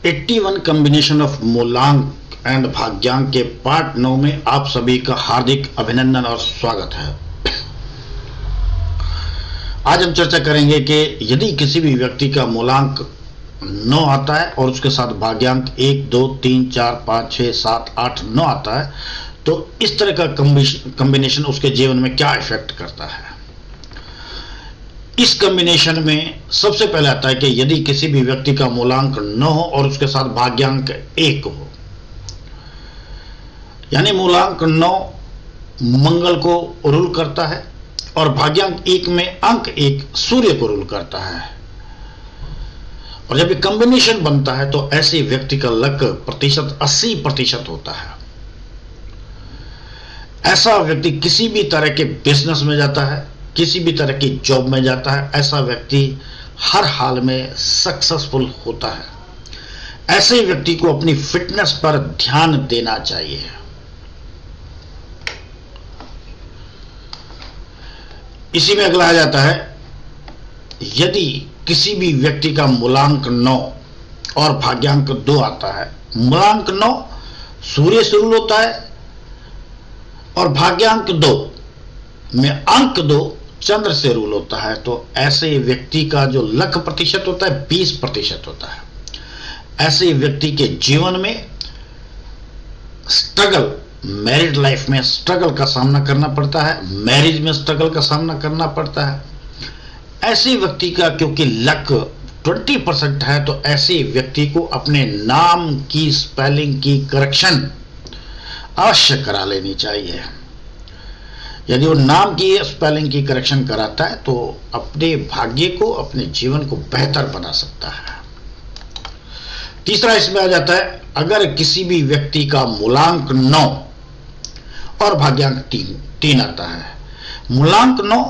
81 combination of मूलांक and भाग्यांक के part 9 में आप सभी का हार्दिक अभिनंदन और स्वागत है। आज हम चर्चा करेंगे कि यदि किसी भी व्यक्ति का मूलांक 9 आता है और उसके साथ भाग्यांक 1, 2, 3, 4, 5, 6, 7, 8, 9 आता है तो इस तरह का कॉम्बिनेशन उसके जीवन में क्या इफेक्ट करता है। इस कॉम्बिनेशन में सबसे पहले आता है कि यदि किसी भी व्यक्ति का मूलांक 9 हो और उसके साथ भाग्यांक 1 हो, यानी मूलांक 9 मंगल को रूल करता है और भाग्यांक 1 में अंक 1 सूर्य को रूल करता है, और जब ये कॉम्बिनेशन बनता है तो ऐसे व्यक्ति का लक प्रतिशत 80% होता है। ऐसा व्यक्ति किसी भी तरह के बिजनेस में जाता है, किसी भी तरह की जॉब में जाता है, ऐसा व्यक्ति हर हाल में सक्सेसफुल होता है। ऐसे व्यक्ति को अपनी फिटनेस पर ध्यान देना चाहिए। इसी में अगला आ जाता है, यदि किसी भी व्यक्ति का मूलांक 9 और भाग्यांक 2 आता है, मूलांक 9 सूर्य से रूल होता है और भाग्यांक 2 में अंक 2 चंद्र से रूल होता है, तो ऐसे व्यक्ति का जो लक प्रतिशत होता है 20% होता है। ऐसे व्यक्ति के जीवन में स्ट्रगल, मैरिड लाइफ में स्ट्रगल का सामना करना पड़ता है, मैरिज में स्ट्रगल का सामना करना पड़ता है। ऐसे व्यक्ति का क्योंकि लक 20% है तो ऐसे व्यक्ति को अपने नाम की स्पेलिंग की करेक्शन अवश्य करा लेनी चाहिए। यदि वो नाम की स्पेलिंग की करेक्शन कराता है तो अपने भाग्य को, अपने जीवन को बेहतर बना सकता है। तीसरा इसमें आ जाता है, अगर किसी भी व्यक्ति का मूलांक 9 और भाग्यांक 3 आता है, मूलांक 9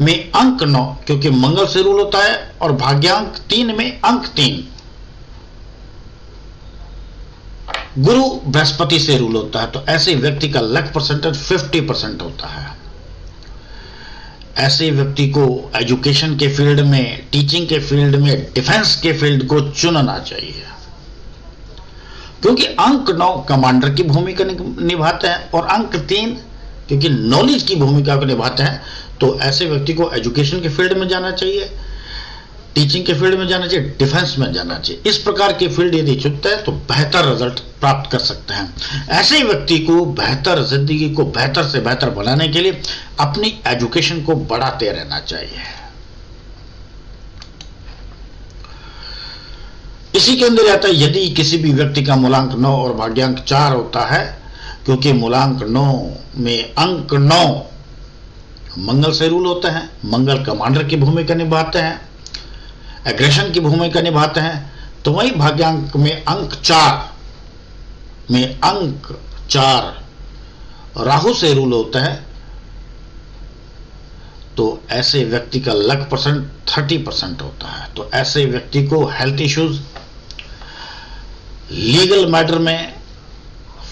में अंक 9 क्योंकि मंगल से रूल होता है और भाग्यांक 3 में अंक 3 गुरु बृहस्पति से रूल होता है, तो ऐसे व्यक्ति का लक परसेंटेज 50% होता है। ऐसे व्यक्ति को एजुकेशन के फील्ड में, टीचिंग के फील्ड में, डिफेंस के फील्ड को चुनना चाहिए, क्योंकि अंक 9 कमांडर की भूमिका निभाते हैं और अंक 3 क्योंकि नॉलेज की भूमिका को निभाते हैं। तो ऐसे व्यक्ति को एजुकेशन के फील्ड में जाना चाहिए, टीचिंग के फील्ड में जाना चाहिए, डिफेंस में जाना चाहिए। इस प्रकार के फील्ड यदि चुनते हैं तो बेहतर रिजल्ट प्राप्त कर सकते हैं। ऐसे व्यक्ति को बेहतर जिंदगी को बेहतर से बेहतर बनाने के लिए अपनी एजुकेशन को बढ़ाते रहना चाहिए। इसी के अंदर आता है, यदि किसी भी व्यक्ति का मूलांक 9 और भाग्यांक 4 होता है, क्योंकि मूलांक 9 में अंक 9 मंगल से रूल होता है, मंगल कमांडर की भूमिका निभाते हैं, एग्रेशन की भूमिका निभाते हैं, तो वही भाग्यांक में अंक 4 राहु से रूल होता है, तो ऐसे व्यक्ति का लक परसेंट 30% होता है। तो ऐसे व्यक्ति को हेल्थ इश्यूज, लीगल मैटर में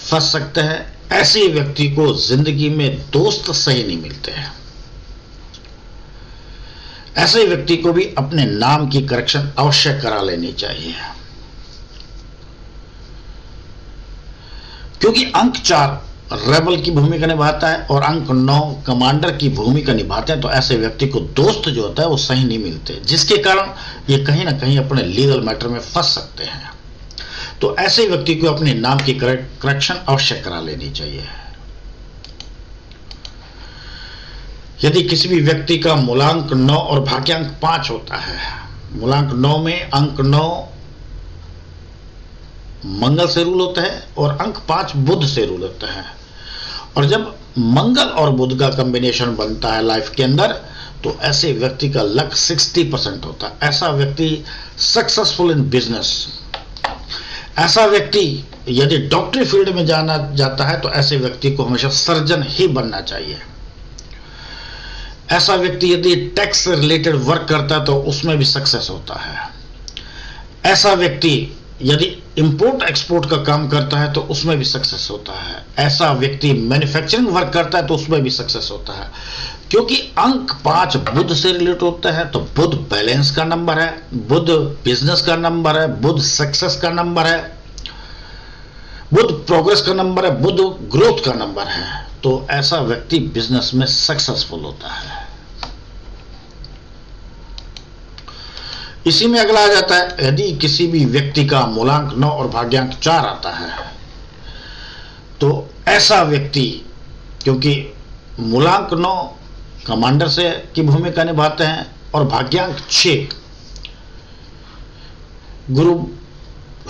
फंस सकते हैं। ऐसे व्यक्ति को जिंदगी में दोस्त सही नहीं मिलते हैं। ऐसे व्यक्ति को भी अपने नाम की करेक्शन अवश्य करा लेनी चाहिए, क्योंकि अंक 4 रेबल की भूमिका निभाता है और अंक 9 कमांडर की भूमिका निभाते हैं। तो ऐसे व्यक्ति को दोस्त जो होता है वो सही नहीं मिलते, जिसके कारण ये कहीं ना कहीं अपने लीगल मैटर में फंस सकते हैं। तो ऐसे व्यक्ति को अपने नाम की करेक्शन अवश्य करा लेनी चाहिए। यदि किसी भी व्यक्ति का मूलांक 9 और भाग्यांक 5 होता है, मूलांक 9 में अंक 9 मंगल से रूल होता है और अंक 5 बुध से रूल होता है, और जब मंगल और बुध का कॉम्बिनेशन बनता है लाइफ के अंदर तो ऐसे व्यक्ति का लक 60% होता है। ऐसा व्यक्ति सक्सेसफुल इन बिजनेस। ऐसा व्यक्ति यदि डॉक्टरी फील्ड में जाना जाता है तो ऐसे व्यक्ति को हमेशा सर्जन ही बनना चाहिए। ऐसा व्यक्ति यदि टैक्स से रिलेटेड वर्क करता है तो उसमें भी सक्सेस होता है। ऐसा व्यक्ति यदि इंपोर्ट एक्सपोर्ट का काम करता है तो उसमें भी सक्सेस होता है। ऐसा व्यक्ति मैन्युफैक्चरिंग वर्क करता है तो उसमें भी सक्सेस होता है, क्योंकि अंक 5 बुध से रिलेट होता है, तो बुध बैलेंस का नंबर है, बुध बिजनेस का नंबर है, बुध सक्सेस का नंबर है, बुध प्रोग्रेस का नंबर है, बुध ग्रोथ का नंबर है। तो ऐसा व्यक्ति बिजनेस में सक्सेसफुल होता है। इसी में अगला आ जाता है, यदि किसी भी व्यक्ति का मूलांक 9 और भाग्यांक 4 आता है तो ऐसा व्यक्ति, क्योंकि मूलांक 9 कमांडर से की भूमिका निभाते हैं और भाग्यांक 6 गुरु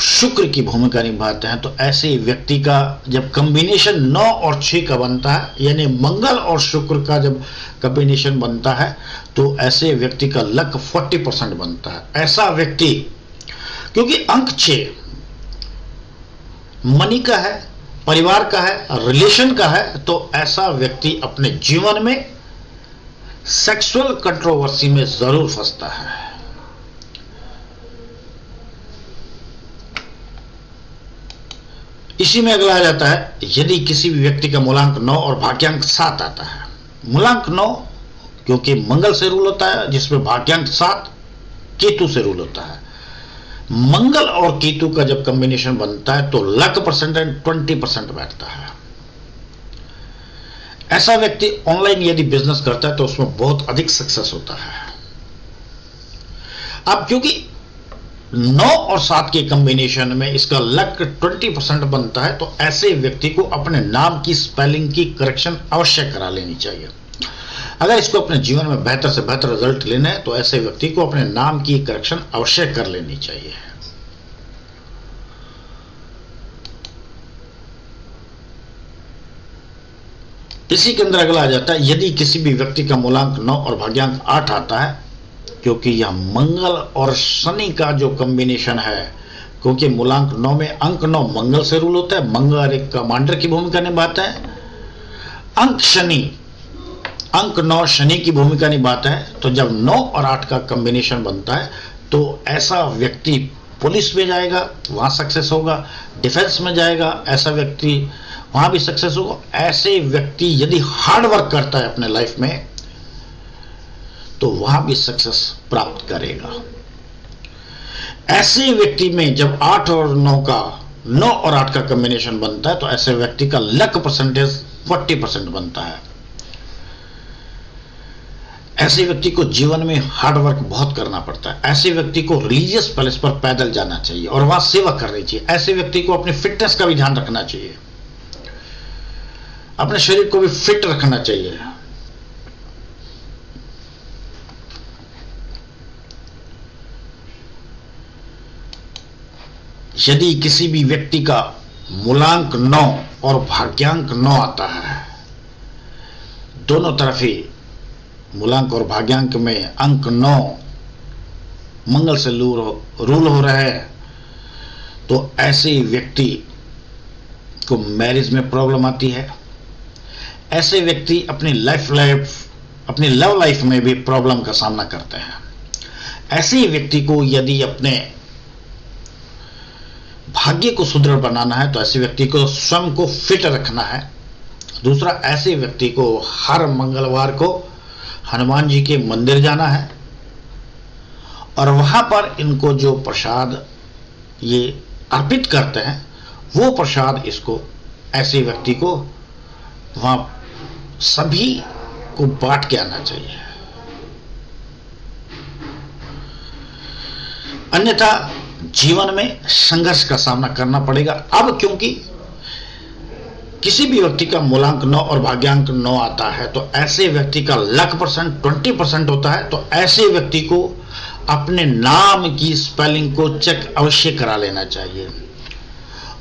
शुक्र की भूमिका निभाते हैं, तो ऐसे व्यक्ति का जब कॉम्बिनेशन 9 और 6 का बनता है, यानी मंगल और शुक्र का जब कॉम्बिनेशन बनता है, तो ऐसे व्यक्ति का लक 40% बनता है। ऐसा व्यक्ति, क्योंकि अंक 6 मनी का है, परिवार का है, रिलेशन का है, तो ऐसा व्यक्ति अपने जीवन में सेक्सुअल कंट्रोवर्सी में जरूर फंसता है। इसी में अगला आ जाता है, यदि किसी भी व्यक्ति का मूलांक 9 और भाग्यांक 7 आता है। मूलांक 9 क्योंकि मंगल से रूल होता है, जिसमें भाग्यांक 7 केतु से रूल होता है। मंगल और केतु का जब कॉम्बिनेशन बनता है तो लक परसेंटेज 20% बैठता है। ऐसा व्यक्ति ऑनलाइन यदि बिजनेस करता है तो उसमें बहुत अधिक सक्सेस होता है। अब क्योंकि 9 और 7 के कॉम्बिनेशन में इसका लक 20% बनता है, तो ऐसे व्यक्ति को अपने नाम की स्पेलिंग की करेक्शन अवश्य करा लेनी चाहिए। अगर इसको अपने जीवन में बेहतर से बेहतर रिजल्ट लेना है तो ऐसे व्यक्ति को अपने नाम की करेक्शन अवश्य कर लेनी चाहिए। इसी के अंदर अगला आ जाता है, यदि किसी भी व्यक्ति का मूलांक 9 और भाग्यांक 8 आता है, क्योंकि यह मंगल और शनि का जो कॉम्बिनेशन है, क्योंकि मूलांक 9 में अंक 9 मंगल से रूल होता है, मंगल एक कमांडर की भूमिका निभाता है, अंक 9 शनि की भूमिका निभाता है। तो जब 9 और 8 का कॉम्बिनेशन बनता है तो ऐसा व्यक्ति पुलिस में जाएगा, वहां सक्सेस होगा, डिफेंस में जाएगा, ऐसा व्यक्ति वहां भी सक्सेस होगा। ऐसे व्यक्ति यदि हार्ड वर्क करता है अपने लाइफ में तो वहां भी सक्सेस प्राप्त करेगा। ऐसे व्यक्ति में जब 8 और 8 का कॉम्बिनेशन बनता है तो ऐसे व्यक्ति का लक परसेंटेज 40% बनता है। ऐसे व्यक्ति को जीवन में हार्ड वर्क बहुत करना पड़ता है। ऐसे व्यक्ति को रिलीजियस प्लेस पर पैदल जाना चाहिए और वहां सेवा करनी चाहिए। ऐसे व्यक्ति को अपनी फिटनेस का भी ध्यान रखना चाहिए, अपने शरीर को भी फिट रखना चाहिए। यदि किसी भी व्यक्ति का मूलांक 9 और भाग्यांक 9 आता है, दोनों तरफ ही मूलांक और भाग्यांक में अंक 9 मंगल से रूल हो रहा है, तो ऐसे व्यक्ति को मैरिज में प्रॉब्लम आती है। ऐसे व्यक्ति अपनी लव लाइफ में भी प्रॉब्लम का सामना करते हैं। ऐसे व्यक्ति को यदि अपने भाग्य को सुदृढ़ बनाना है तो ऐसे व्यक्ति को स्वयं को फिट रखना है। दूसरा, ऐसे व्यक्ति को हर मंगलवार को हनुमान जी के मंदिर जाना है और वहां पर इनको जो प्रसाद ये अर्पित करते हैं वो प्रसाद इसको ऐसे व्यक्ति को वहां सभी को बांट के आना चाहिए। अन्यथा जीवन में संघर्ष का सामना करना पड़ेगा। अब क्योंकि किसी भी व्यक्ति का मूलांक 9 और भाग्यांक 9 आता है तो ऐसे व्यक्ति का लक परसेंट 20% होता है, तो ऐसे व्यक्ति को अपने नाम की स्पेलिंग को चेक अवश्य करा लेना चाहिए।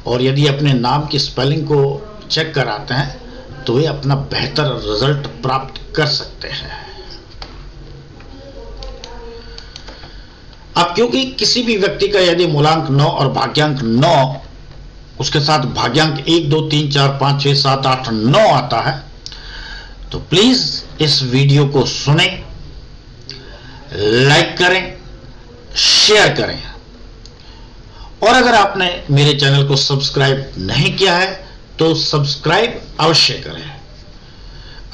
और यदि अपने नाम की स्पेलिंग को चेक कराते हैं तो वे अपना बेहतर रिजल्ट प्राप्त कर सकते हैं। अब क्योंकि किसी भी व्यक्ति का यदि मूलांक 9 और भाग्यांक 9 उसके साथ भाग्यांक 1 2 3 4 5 6 7 8 9 आता है, तो प्लीज इस वीडियो को सुने, लाइक करें, शेयर करें और अगर आपने मेरे चैनल को सब्सक्राइब नहीं किया है तो सब्सक्राइब अवश्य करें।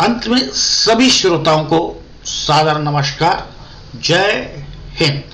अंत में सभी श्रोताओं को सादर नमस्कार। जय हिंद।